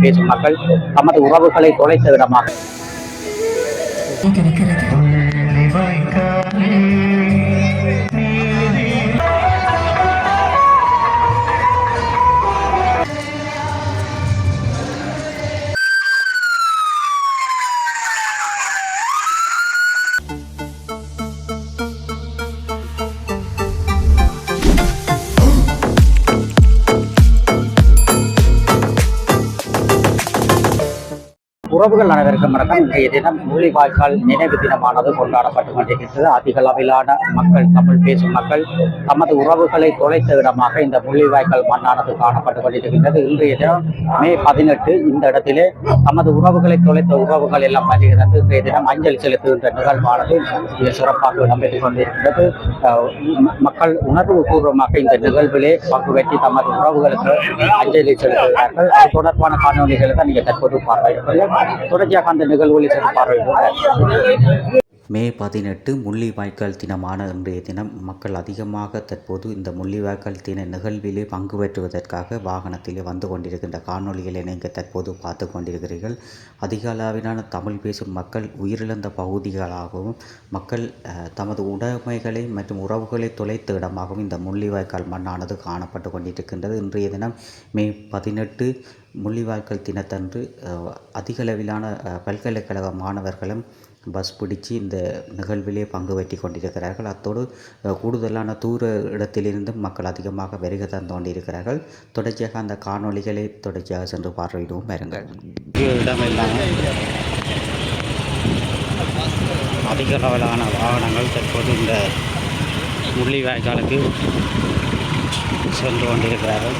பேசும் மக்கள் தமது உறவுகளை தொலைத்த இடமாக உறவுகள் அனைவருக்கும் வணக்கம். இன்றைய தினம் முள்ளிவாய்க்கால் நினைவு தினமானது கொண்டாடப்பட்டுக் கொண்டிருக்கிறது. அதிக அளவிலான மக்கள், தமிழ் பேசும் மக்கள் தமது உறவுகளை தொலைத்த இடமாக இந்த முள்ளிவாய்க்கால் மண்ணானது காணப்பட்டுக் கொண்டிருக்கின்றது. இன்றைய தினம் மே 18 இந்த இடத்திலே தமது உறவுகளை தொலைத்த உறவுகள் எல்லாம் வருகிறது. இன்றைய தினம் அஞ்சலி செலுத்துகின்ற நிகழ்வானது மிக சிறப்பாக இடம்பெற்றுக் கொண்டிருக்கின்றது. மக்கள் உணர்வு பூர்வமாக இந்த நிகழ்விலே பங்கு பெற்றி தமது உறவுகளுக்கு அஞ்சலி செலுத்துகிறார்கள். அது தொடர்பான காணொலிகளை தான் நீங்கள் தற்போது பார்வையிடுகிறீர்கள். தொடர்ச்சியாக அந்த நிகழ்வுகளில் சென்று பார்வையிடுவோம். மே 18 முள்ளிவாய்க்கால் தினமான இன்றைய தினம் மக்கள் அதிகமாக தற்போது இந்த முள்ளிவாய்க்கால் தின நிகழ்விலே பங்கு பெற்றுவதற்காக வாகனத்திலே வந்து கொண்டிருக்கின்ற காணொலிகளை நீங்கள் தற்போது பார்த்து கொண்டிருக்கிறீர்கள். அதிக அளவிலான தமிழ் பேசும் மக்கள் உயிரிழந்த பகுதிகளாகவும் மக்கள் தமது உடைமைகளை மற்றும் உறவுகளை தொலைத்த இடமாகவும் இந்த முள்ளிவாய்க்கால் மண்ணானது காணப்பட்டு கொண்டிருக்கின்றது. இன்றைய தினம் மே 18 முள்ளிவாய்க்கால் தினத்தன்று அதிகளவிலான பல்கலைக்கழக மாணவர்களும் பஸ் பிடிச்சு இந்த நிகழ்விலே பங்கு பெற்றி கொண்டிருக்கிறார்கள். அத்தோடு கூடுதலான தூர இடத்திலிருந்தும் மக்கள் அதிகமாக வருகை தந்து கொண்டிருக்கிறார்கள். தொடர்ச்சியாக அந்த காணொலிகளை தொடர்ச்சியாக சென்று பார்வையிடுவோம் வருங்கள். இடமில்லாமல் அதிக அளவிலான வாகனங்கள் தற்போது இந்த முள்ளிவாய்க்காலுக்கு சென்று கொண்டிருக்கிறார்கள்.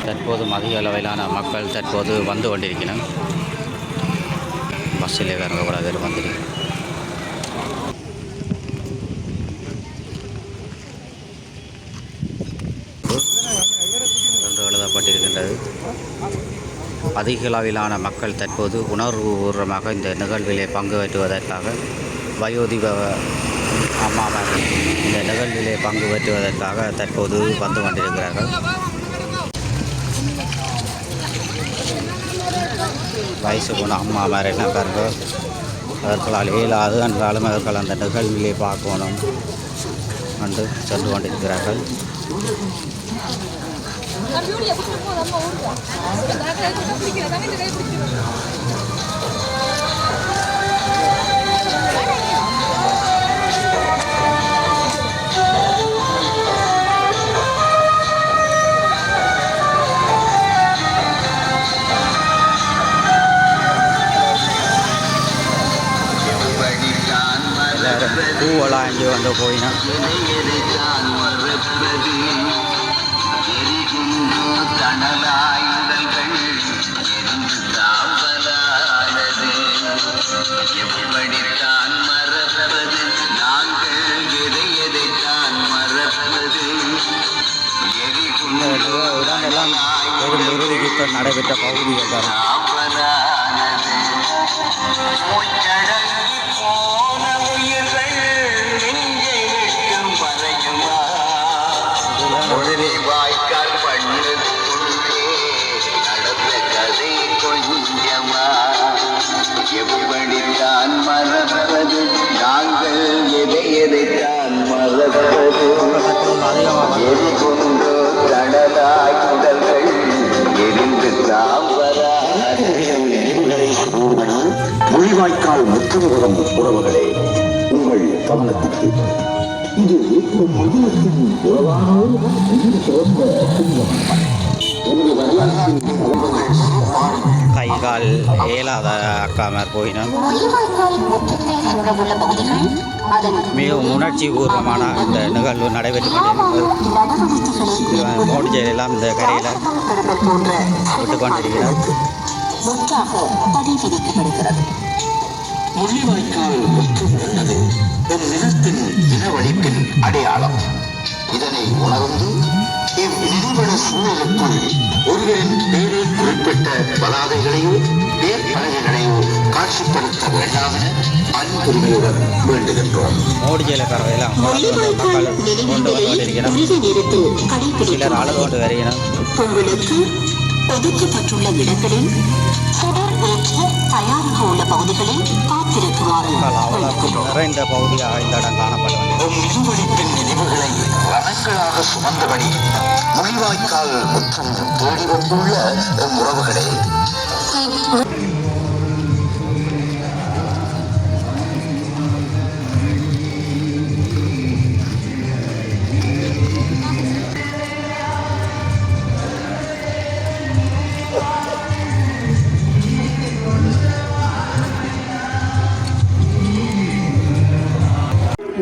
தற்போதும் அதிக அளவிலான மக்கள் தற்போது வந்து கொண்டிருக்கிறோம். பஸ்ஸில் வேறு கூட வேறு வந்துருக்கு. என்று எழுதப்பட்டிருக்கின்றது. அதிக அளவிலான மக்கள் தற்போது உணர்வுபூர்வமாக இந்த நிகழ்விலே பங்கு பெற்றுவதற்காக வயோதிப அம்மாவர்கள் இந்த நிகழ்விலே பங்கு பெற்றுவதற்காக தற்போது வந்து கொண்டிருக்கிறார்கள். வயசு போன அம்மாமார் என்ன பாருங்க, அவர்களால் இயலாது என்றாலும் அவர்கள் அந்த நிகழ்விலே பார்க்கணும் என்று சென்று கொண்டிருக்கிறார்கள். பூவெல்லாம் இங்கே வந்து போயினா எப்படித்தான் மறப்பது நாங்கள் எதை எதைத்தான் மறப்பது இடமெல்லாம் இறுதி யுத்தம் நடைபெற்ற பகுதிகள் வாய்க்கால் பண்ணது கொண்டே நடந்த கதை கொஞ்சமா எப்படித்தான் மறப்பது நாங்கள் எதை எதைத்தான் மறப்பது எரிகொண்டோ தடலாய் உடல்கள் எரிந்து தாம்பரா முள்ளிவாய்க்கால் முற்றுமுகம் உறவுகளே, உங்கள் கவனத்திற்கு இது மதியத்தின் உறவானோடு சிறந்த கைகால் இயலாத அக்காமர் போயினோம். மிகவும் உணர்ச்சி பூர்வமான இந்த நிகழ்வு நடைபெற்று கொண்டிருக்கிறது. மோடிஜெயெல்லாம் இந்த கரையில் விட்டு கொண்டிருக்கிறார். முள்ளிவாய்க்கால் முற்றுமுகண்டது ஒரு நிலத்தின் இனவழிப்பின் அடையாளம். இதனை உணர்ந்து இவ்விதிவன சூழலுக்குள் ஒருவரின் பேரில் குறிப்பிட்ட பதாதைகளையோ பேர்பலகைகளையோ காட்சிப்படுத்த வேண்டாம் என அன்புரிமையுடன் வேண்டுகின்றோம். மோடிஜெயில பறவையெல்லாம் மக்கள் கொண்டு வந்து கொண்டிருக்கிறோம். சிலர் அழுது கொண்டு வருகிறோம். ஒதுக்கப்பட்டுள்ள இடங்களில் தொடர் ஏற்ற தயாராக உள்ள பகுதிகளில் காத்திருக்குமாறு நிறைந்த பகுதியாக இந்த இடம் காணப்படுகிறது. இருவழிப்பின் நினைவுகளை வனங்களாக சுமந்தபடி முள்ளிவாய்க்கால் முற்றம் தேடி வந்துள்ள உறவுகளே,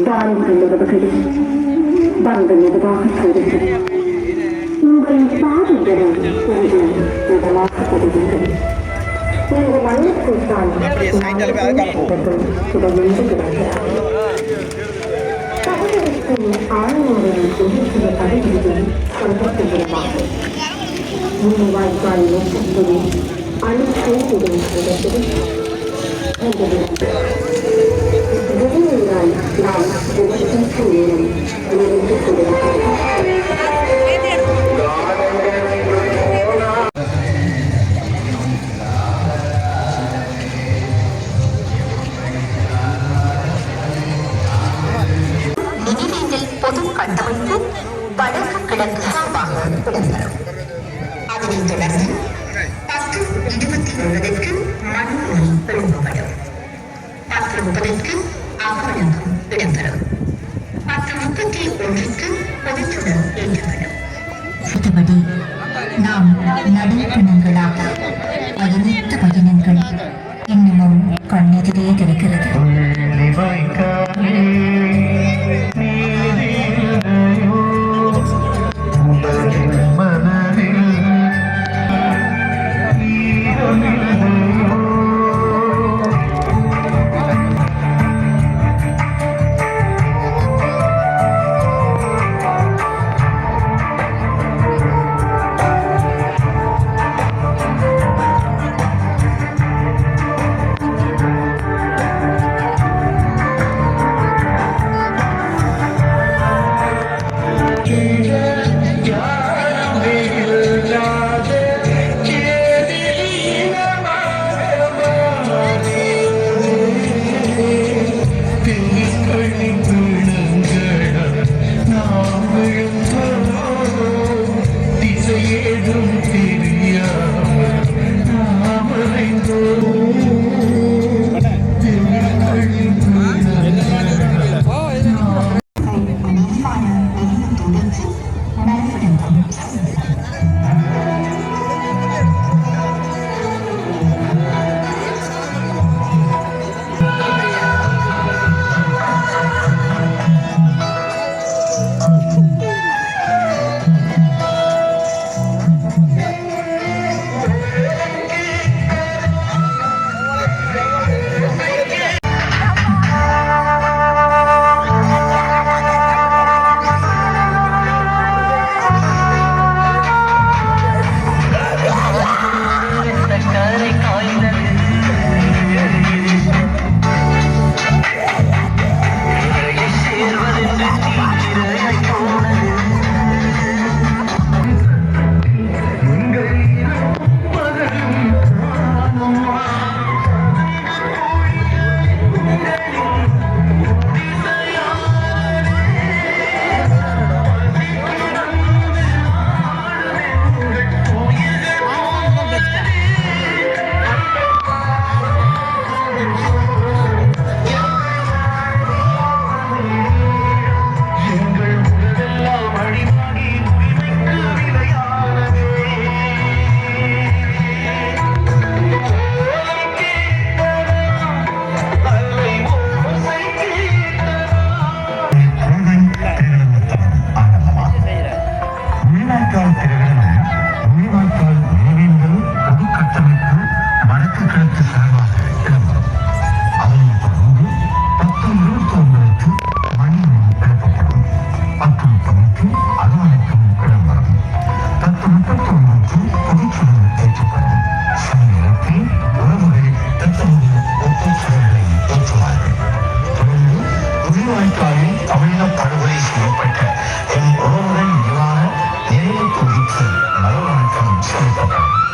தாழ்ந்துள்ளவர்களே, வந்து மெதுவாக செல்லுங்கள். உங்கள் பாதைகளை கொஞ்சம் முதலாகப்படுவீர்கள். இந்த மண்ணுக்குள் தான் சுடமின்றி கிடக்கிறார். சகோதரத்தின் ஆழ்நூரின் தேசிய பதவியில் சொல்லப்படுகிறதாக முள்ளிவாய்க்கால் நோக்கத்தில் அணுக்கூடும் இடத்தில் நாம் விவசாயிக்கு நேரம் நிறைந்து கொண்டிருக்கிறோம். நினைவேந்தல் பொது கட்டமைப்பு வடக்கு கிழக்கு சார்பாக இடம்பெறும். அதனைத் தொடர்ந்து 10:29 மணிமொழி எழுப்பப்படும். 10:30 அகவணக்கம் இடம்பெறும். 10:31 பொதுச்சுடர் ஏற்றப்படும். மற்றபடி நாம் நடைப்பயணங்களாக பயணித்த பயணங்கள் இன்னமும் கண்ணெதிரே கிடைக்கிறது. தமிழக படுகொலை செய்யப்பட்ட என் உறவுகள் நினைவான நினைவு தொகுதிக்கு நலவணக்கம் செலுத்தப்படும்.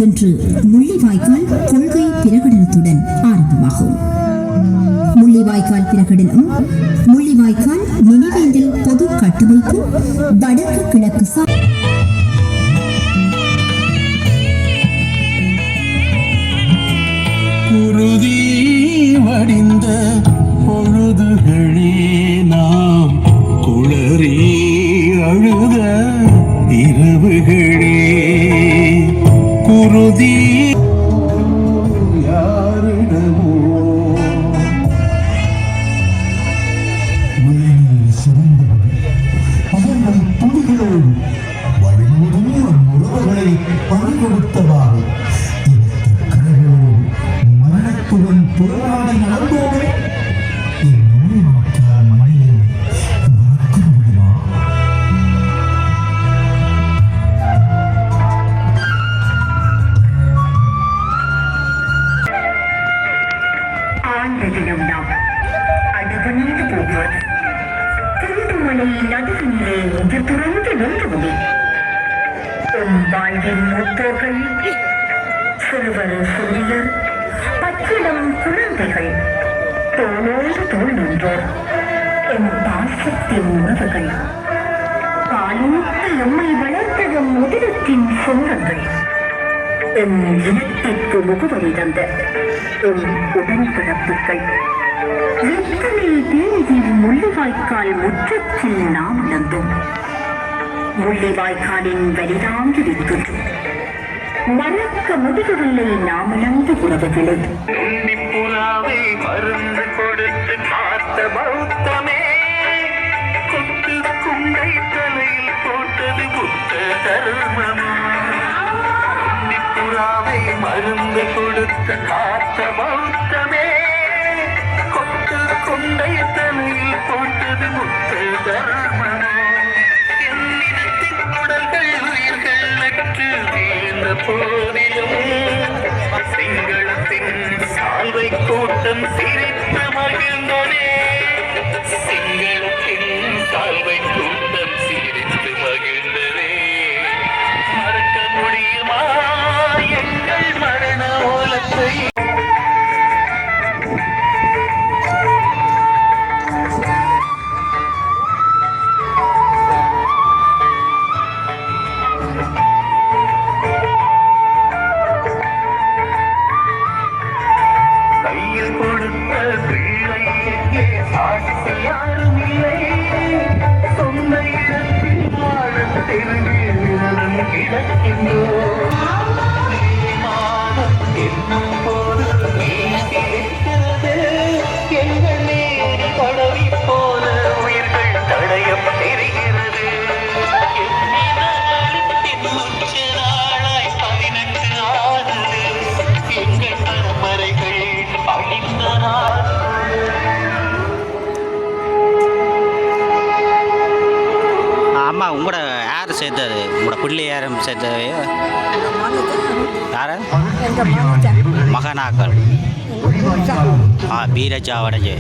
இன்று முள்ளிவாய்க்கால் கொள்கை பிரகடனத்துடன் ஆரம்பமாகும். முள்ளிவாய்க்கால் பிரகடனம் முள்ளிவாய்க்கால் நினைவேந்தல் பொது கட்டமைப்பு வடக்கு கிழக்கு குருதி வடிந்த பொழுதுகளே நாம் குளறி அழுத இரவுகளே குருதி யாரிடமோ அவர்கள் துணிகள் வழிமுறையில் உறவுகளை பறிகொடுத்தவாறு மரணத்துடன் போராடி நடந்தோமே மழையை மறக்க முடியுமா? ஆண்ட தினம்தான் அடவணிந்து போகிறது. திருமலை நடுவிலே இது துறந்து நின்றுவிடு. உன் வாழ்வின் மூத்தோர்கள், சிறுவர் சிறியர், பச்சிளம் குழந்தைகள், தோளோடு தோள் நின்றோர், என் பாசத்தின் உறவுகள், பாலூட்டு எம்மை வளர்த்ததும் உதிரத்தின் சொந்தங்கள், என் இனத்திற்கு முகவரி தந்த என் உடன்பிறப்புகள், எத்தனை தேதியில் முள்ளிவாய்க்கால் முற்றத்தில் நாம் இழந்தோம். முள்ளிவாய்க்காலின் வலிதாங்கி நிற்கின்றோம். மறக்க முடியவில்லை நாம் இழந்த உறவுகளை. புறாவை மருந்து கொடுத்து காத்த பௌத்தமே, கொத்து குண்டை தலையில் போட்டது புத்த தர்மமா? புறாவை மருந்து கொடுத்து காத்த பௌத்தமே, கொத்து குண்டை தலையில் போட்டது புத்த தர்மமா? என்னிடத்தின் உடல்கள் உயிர்கள் நட்டு வீழ்ந்த போதிலும் சிங்களத்தின் சால்வை கூட்டம் சிரித்து மகிழ்ந்தனே. சிங்களத்தின் சால்வை கூட்டம் சிரித்து மகிழ்ந்தனே. மறக்க முடியுமா எங்கள் மரண ஓலத்தை? கையில் கொடுத்த பிள்ளை எங்கே சாட்சி யாரும் இல்லை. சொந்த இடத்தில் வாழ தெருவில் விரலும் கிடக்கின்றோம். என்னும் போது இருக்கிறது எங்கள் மேல் படவி போல உயிர்கள் தடயம் தெரிகிறது. உச்ச நாளாய் 18 ஆனது எங்கள் பரம்பரைகள் அழிந்த நாள். யார் சேர்த்தது உங்களோட பிள்ளை யாரும் சேர்த்தது யார் மகனாக்கள் பீரஜாவடைஞ்சு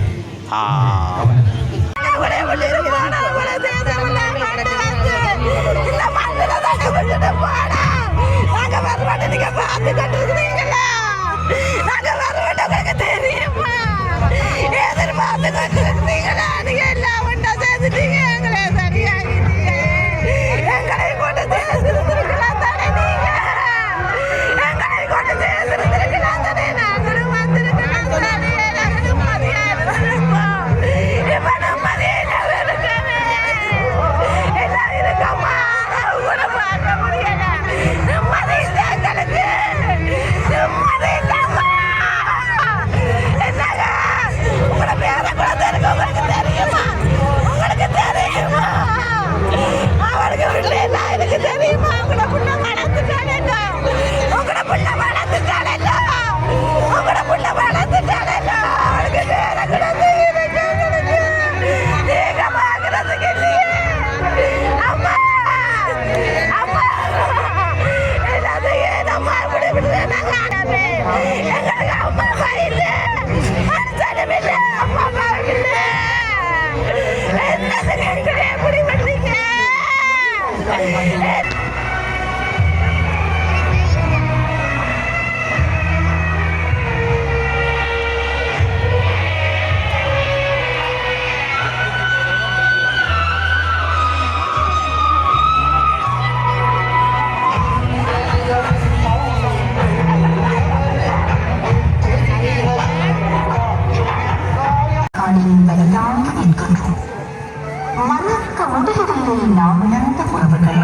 மறக்க முடியவில்லை நாம் இழந்த உறவுகள்.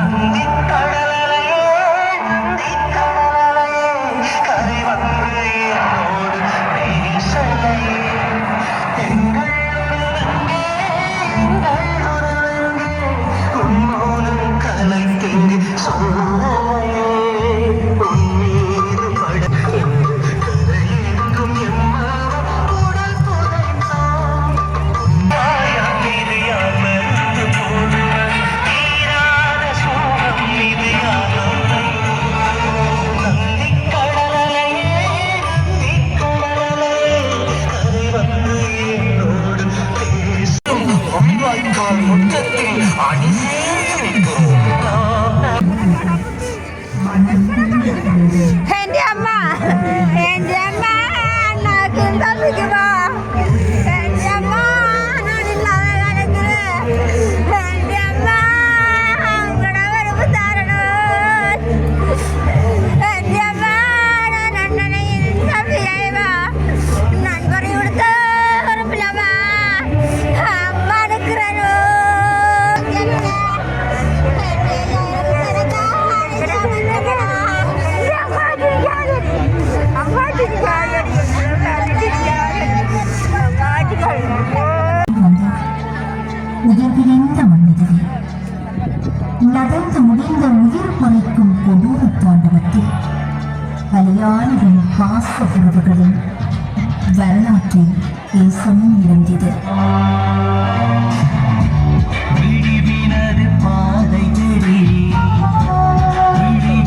உயர்விழந்த மனிதரே, நடந்து முடிந்த உயிர் மறைக்கும் கொடூர தாண்டவத்தில் பலியானவன் பாச உறவுகளின் வரலாற்றில் தேசமும் இருந்தது. பாதை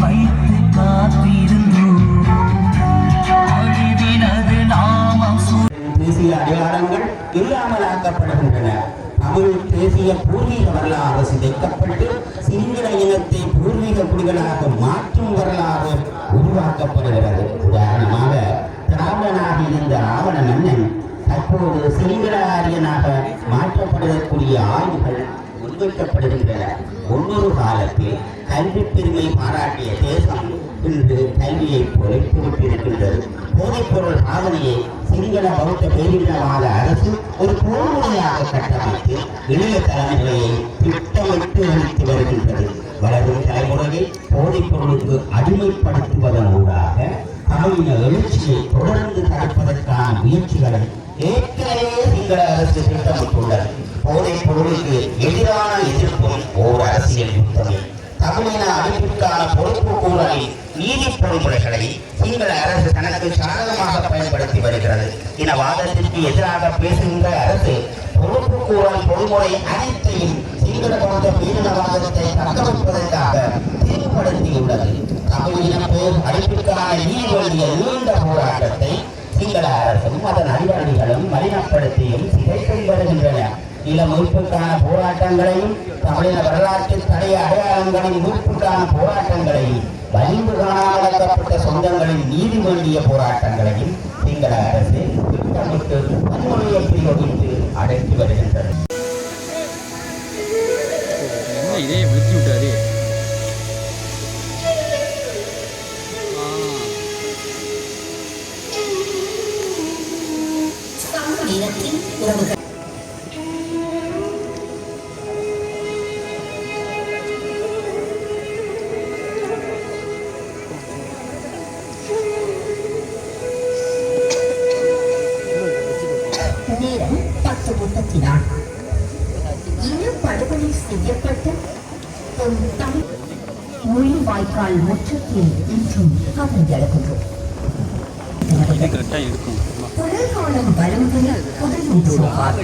வைத்து காத்திருந்தோம் தேசிய அடையாளங்கள் இல்லாமலாக்கப்படுகின்றன. தமிழ் தேசிய பூர்வீக வரலாறு சிதைக்கப்பட்டு சிங்கள இனத்தை பூர்வீக குடிகளாக மாற்றும் வரலாறு உருவாக்கப்படுகிறது. உதாரணமாக திராவிடனாக இருந்த ராவண மன்னன் தற்போது சிங்கள ஆரியனாக மாற்றப்படுவதற்குரிய ஆய்வுகள் முன்வைக்கப்படுகின்றன. ஒவ்வொரு காலத்தில் கல்வி பெருமை பாராட்டிய தேசம் இன்று கல்வியை பொறுப்பிருக்கின்றது. போதைப்பொருள் சாதனையை சிங்கள பௌத்த பேரிடவாத அரசு ஒரு போர்முறையாக கட்டமைத்து இளைய தலைமுறையை திட்டமிட்டு அளித்து வருகின்றது. வளரும் தலைமுறையை போதைப் பொருளுக்கு அடிமைப்படுத்துவதன் ஊடாக தமிழின எழுச்சியை தொடர்ந்து தடுப்பதற்கான முயற்சிகளை ஏற்கனவே சிங்கள அரசு திட்டமிட்டுள்ளது. போதைப் பொருளுக்கு எதிரான எதிர்ப்பும் ஓர் அரசியல் யுத்தமே. தமிழின அழிப்பிற்கான பொறுப்பு கூறலை நீதி பொறிமுறைகளை சிங்கள அரசு தனக்கு சாதகமாக பயன்படுத்தி வருகிறது. இனவாதத்திற்கு எதிராக பேசுகின்ற அரசு பொறுப்பு கூறல் பொறிமுறை அனைத்தையும் சிங்கள பௌத்த பேரினவாதத்தை தக்கவைப்பதற்காக தீர்வுபடுத்தியுள்ளது. தமிழ் இனப்பு அழிப்பிற்கான நீதி வேண்டிய நீண்ட போராட்டத்தை சிங்கள அரசும் அதன் அதிகாரிகளும் மலினப்படுத்தியும் சிதைத்தும் வருகின்றன. நில மீட்புக்கான போராட்டங்களையும் தமிழின வரலாற்று தடைய அடையாளங்களின் மீட்புக்கான போராட்டங்களையும் வலிந்து காணாமலக்கப்பட்ட சொந்தங்களின் நீதி வேண்டிய போராட்டங்களையும் சிங்கள அரசு திட்டமிட்டு வன்முறையை பிரயோகித்து அடைத்து வருகின்றது. இதே விழிச்சு விட்டாரு. நேரத்தில் உறவுகள் நேரம் 10:34. இனப்படுகொலை செய்யப்பட்ட தமிழ் முள்ளிவாய்க்கால் முற்றத்தில் இன்றும் கலந்தெழுகின்றோம். குளிர்காலம் வருவதில் புதையும் சோகார்.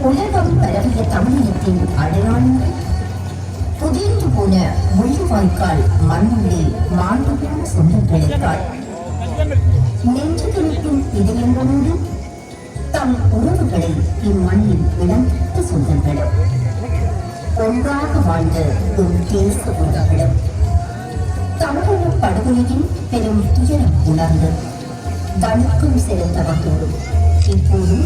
உலகம் பரவிய தமிழினத்தின் அடையாளங்கள் புதிர்ந்து போன முள்ளிவாய்க்கால் மண்ணுள்ளே மாண்புள்ள சொந்தங்களுக்காய் நெஞ்சு துணிக்கும் இதயங்களோடு தம் உறவுகளை இம்மண்ணில் இழந்த சொந்தங்களும் ஒன்றாக வாழ்ந்த ஒரு தேச உறவுகளும் தமிழக படுகொலையின் பெரும் துயரம் உணர்ந்து வணக்கம் செலுத்தவர்களோடும் இப்போது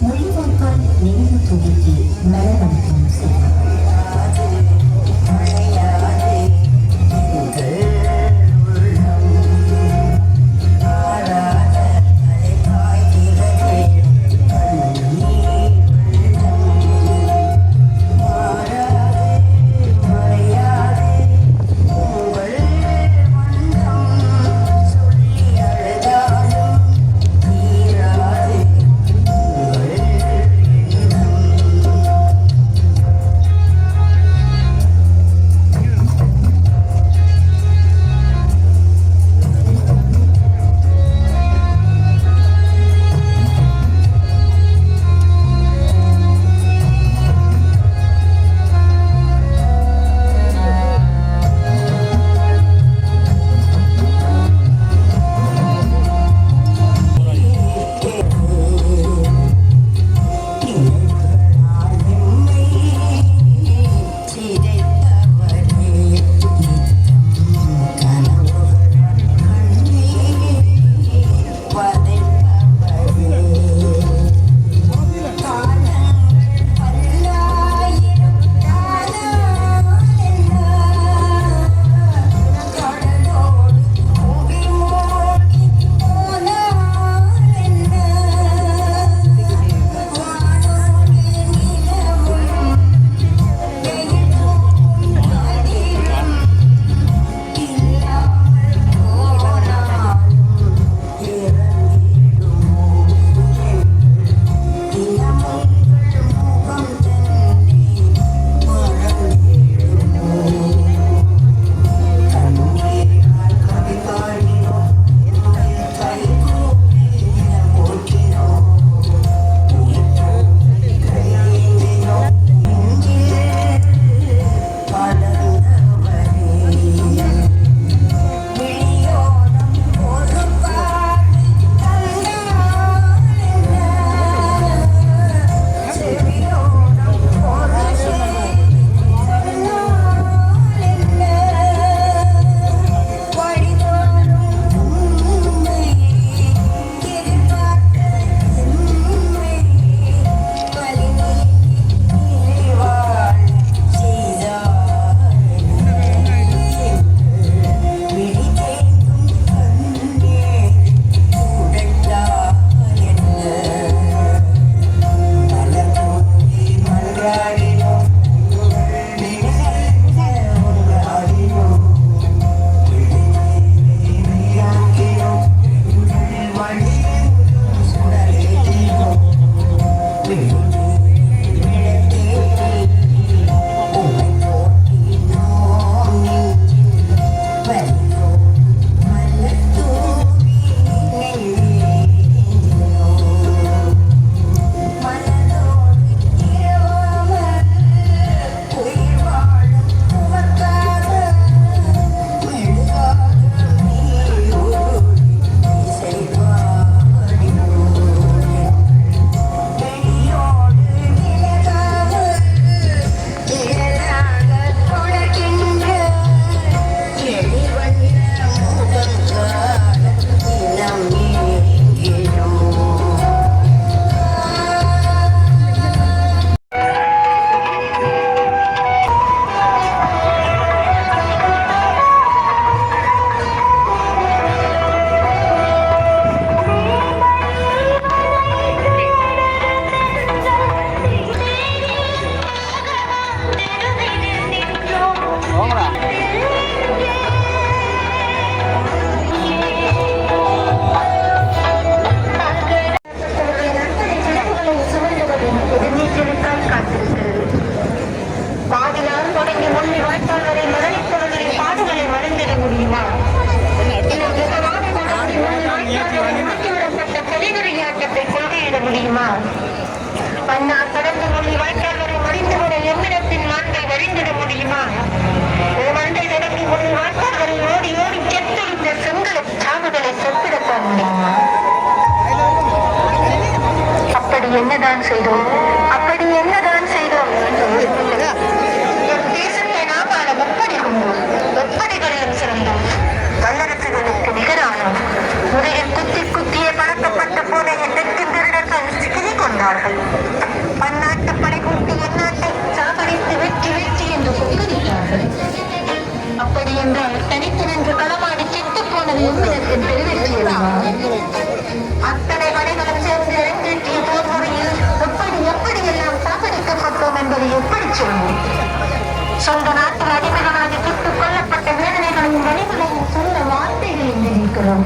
முள்ளிவாய்க்கால் நினைவு தொகுதிக்கு மலரளிக்கும் செய்வார்கள். முடியுமா? கொள்கையிட முடியுமா? அண்ணா கடந்து மொழி வாய்க்கால் வரை மறைந்துவிட எம்மிடத்தின் மாண்பை வழிந்திட முடியுமா? மண்டை தொடங்கி மொழி வாய்க்கால் வரை ஓடி ஓடி கெட்டெடுத்த செங்கலை சாவுகளை செப்பிடத்தான் முடியுமா? அப்படி என்னதான் செய்தோம்? அப்படி என்னதான் செய்தோம்? என் தேசத்தை நாம் ஆள முப்படி கொண்டோம், எப்படிகளிலும் சிறந்தோம், வல்லரசுகளுக்கு நிகரானோம். முறையில் குத்தி குத்தியே பழக்கப்பட்ட போதைய தெற்கு திருடர்கள் சிக்கிக் கொண்டார்கள். பன்னாட்டு படை கூட்டி எந்நாட்டை சாகடித்து வெற்றி வெற்றி என்று கொக்கரித்தார்கள். அப்படி என்றால் தனித்து நின்று களமாடி செத்து போனது எம்மிடத்தின் பெருவெற்றியல்லவா? அத்தனை படைகளும் சேர்ந்து அரங்கேற்றிய போர் முறையில் எப்படியெல்லாம் சாகடிக்கப்பட்டோம் என்பதை எப்படி சொல்வோம்? சொந்த நாட்டில் அடிமைகளாக சுட்டுக் கொல்லப்பட்ட வேதனைகளையும் வழிகளையும் சொல்ல வார்த்தைகளில் நினைக்கிறோம்.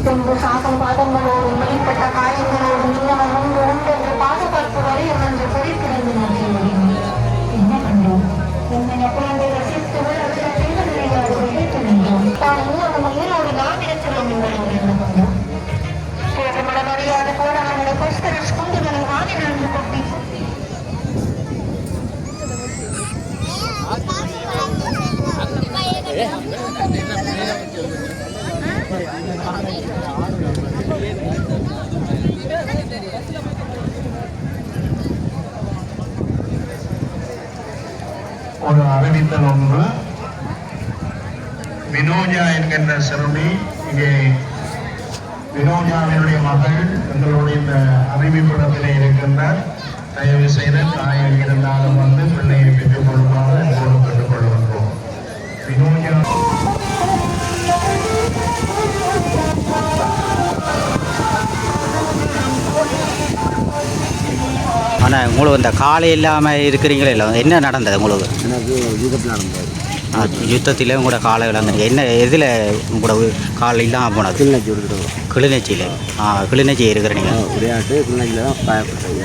பின்பு சாகும் பாதங்களோடு மேம்பட்ட காயங்களோடு இன்னமும் உண்டு உண்டு என்று பாதுகாப்பு வரையும் என்று குறிப்பிடந்து நோக்கி முடியும். என்ன கண்டோம்? என்னென்ன குழந்தைகள் ரசித்து உள்ள செய்வதில்லையாக விழித்து நின்றோம். தான் இன்னொரு உயிரோடு நாம் இருக்கிறோம் என்பதை அறிந்து கொண்டோம். திருமணம் அறியாத போராளங்களை கொஸ்கரஸ் குண்டுகளை வானிலிருந்து கொட்டி ஒரு அறிவித்தல் ஒன்று. வினோஜா என்கின்ற சிறுமி இங்கே வினோஜாவினுடைய மகள் எங்களுடைய இந்த அறிவிப்பிடத்திலே இருக்கின்றார். தயவு செய்து தாயம் இருந்தாலும் வந்து பிள்ளையை பெற்றுக் கொள்ளுமாறு அன்போடு பெற்றுக் கொள்கின்றோம். வினோஜா ஆனால் உங்களுக்கு இந்த காலை இல்லாமல் இருக்கிறீங்களே இல்லை, என்ன நடந்தது உங்களுக்கு? எனக்கு யுத்தத்தில் நடந்தது. யுத்தத்தில் உங்களோட காலை இழந்தீங்க. என்ன எதில் உங்களோட காலை இல்லாமல் போனது? கிளிநொச்சி எடுத்துட்டு கிளிநொச்சியில். கிளிநொச்சி இருக்கிற நீங்கள் விளையாட்டு கிளிநொச்சியில் தான் காயப்பட்டது.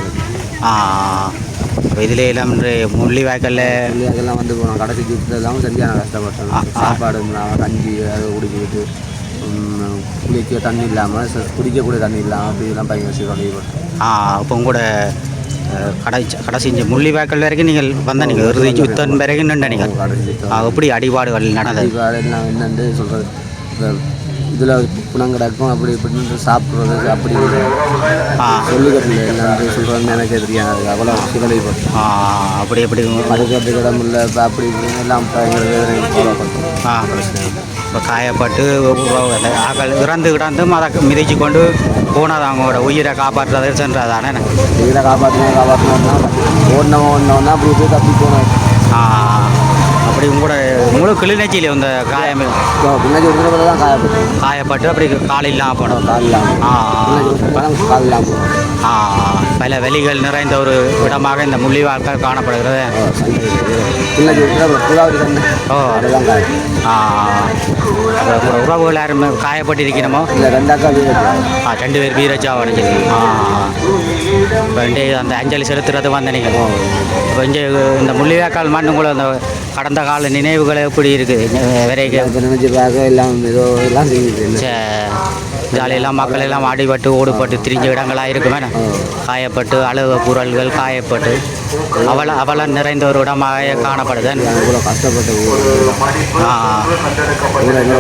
இப்போ இதில் எல்லாம் முள்ளிவாய்க்காலில் அதெல்லாம் வந்து போனோம். கடைசி யுத்தம் சரியான கஷ்டப்பட்டோம். சாப்பாடு இல்லாமல் கஞ்சி அதை குடிக்கிட்டு குளிக்க தண்ணி இல்லாமல் குடிக்கக்கூடிய தண்ணி இல்லாமல் அப்படிலாம் பயங்கர கஷ்டப்பட்டோம். அப்போ உங்களோட கடைசி முள்ளிவாய்க்கால் வரைக்கும் நீங்கள் வந்த நீங்கள் இறுதி யுத்தம் வரைக்கும் நின்ற நீங்கள் எப்படி அடிபாடுகள் நடந்தது? அடிபாடுலாம் என்னென்று சொல்கிறது, இதில் புணங்கடக்கும் அப்படி இப்படின்னு சாப்பிட்றது அப்படி சொல்லிக்கிறதில்ல என்னென்று சொல்கிறேன்னு எனக்கே தெரியாது. அவ்வளோ சிவலைப்படும் அப்படி எப்படி மறுக்கிறதுக்கு இடம் இல்லை. இப்போ அப்படி எல்லாம் இப்போ காயப்பட்டு ஆக்கள் இறந்து கிடந்தும் அதை மிதிச்சு கொண்டு போனது அவங்களோட உயிரை காப்பாற்றுறது சென்றதானே? உயிரை காப்பாற்றினா ஓடினோன்னா அப்படி போய் தப்பி போனோம். அப்படி உங்களோட கிளிநொச்சியில் இந்த காயம் தான் காயப்பட்டு அப்படி கால் இல்லாமல் போனோம். கால் இல்லாமல் பல வெளிகள் நிறைந்த ஒரு இடமாக இந்த முள்ளிவாய்க்கால் காணப்படுகிறது. உறவுகள் யாரும் காயப்பட்டிருக்கணுமோ? ரெண்டு பேர் வீரஜா அடைஞ்சது. இப்போ அந்த அஞ்சலி செலுத்துறது வந்த நீங்கள் இப்போ இந்த முள்ளிவாய்க்கால் மண் உங்களை அந்த கடந்த கால நினைவுகள் எப்படி இருக்குது? வரைக்கும் எல்லாம் ஏதோ எல்லாம் ஜாலியெல்லாம் மக்கள் எல்லாம் அடிபட்டு ஓடுபட்டு திரிஞ்ச இடங்களாக இருக்குமே, காயப்பட்டு அழுவ குரல்கள் காயப்பட்டு அவலம் நிறைந்த ஒரு இடமாக காணப்படுது. கஷ்டப்பட்டு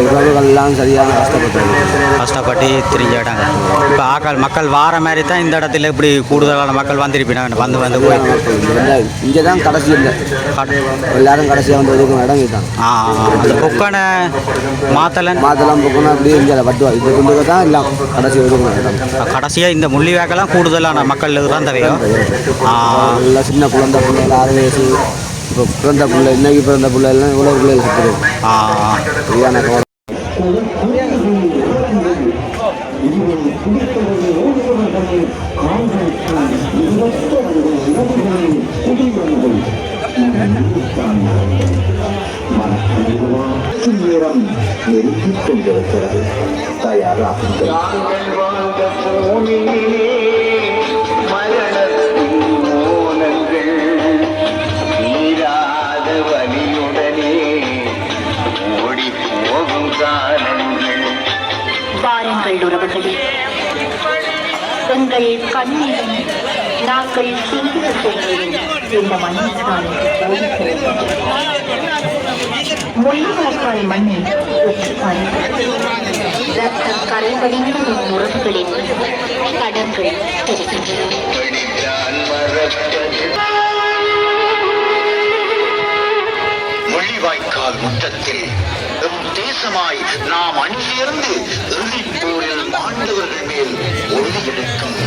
உறவுகள்லாம் சரியான கஷ்டப்பட்டு திரிஞ்ச இடங்க. இப்போ மக்கள் வார மாதிரி தான் இந்த இடத்துல இப்படி கூடுதலான மக்கள் வந்திருப்பினாங்க. வந்து போய் இங்கே தான் கடைசி இல்லை, எல்லாரும் கடைசியாக வந்து ஒதுக்கும் இடம் இதுதான். அந்த பொக்கான மாத்தலாம் பொக்கணும் அப்படியே இங்கே வட்டுவா இது கொண்டு தான் எல்லாம் கடைசி ஒதுக்கணும் இடம். கடைசியாக இந்த முள்ளிவாய்க்கெல்லாம் கூடுதலான மக்கள் இறந்தவையோ எல்லாம் சின்ன குழந்தை பிள்ளைகள் 6 வயசு இப்போ பிறந்த பிள்ளை இன்னைக்கு பிறந்த பிள்ளை எல்லாம் இவ்வளோ பிள்ளைகள் சுற்றுது. சரியான கவலை. தீராத வலியுடனே ஓடி உறவுகளே, எங்கள் கண்ணீரும் நாங்கள் செய்த செல்வதும் இந்த மண்ணில்தான் மொழிவாய்க்கால் மண்ணில் ரத்தம் கரைபடிந்த உறவுகளின் கடன்கள் தெரிகின்றன. படித்தான் மறப்பது மொழிவாய்க்கால் முற்றத்தில் எம் தேசமாய் நாம் அணிசேர்ந்து இறுதிப் போரில் மாண்டவர்கள் மேல் ஒளியெடுக்கும்